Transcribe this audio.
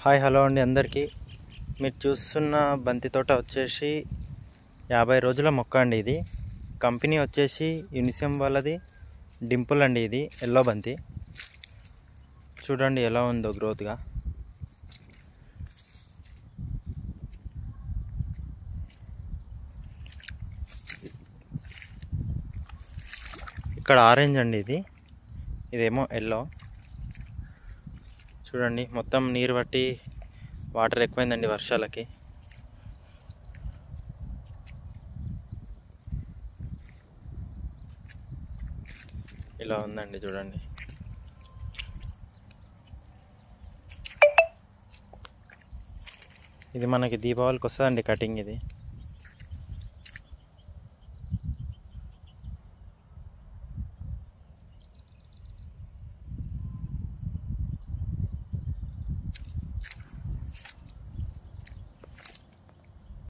Hi hello అండి అందరికీ. మీరు చూస్తున్న బంతి తోట వచ్చేసి 50 రోజుల మొక్క అండి. ఇది కంపెనీ వచ్చేసి యూనిసియం వాళ్ళది డింపుల్ అండి. ఇది ఎల్లో బంతి. చూడండి ఎలా ఉందో గ్రోత్గా. ఇక్కడ ఆరెంజ్ అండి. ఇదేమో ఎల్లో. చూడండి మొత్తం నీరు పట్టి వాటర్ ఎక్కువైందండి వర్షాలకి. ఇలా ఉందండి చూడండి. ఇది మనకి దీపావళికి వస్తుందండి కటింగ్. ఇది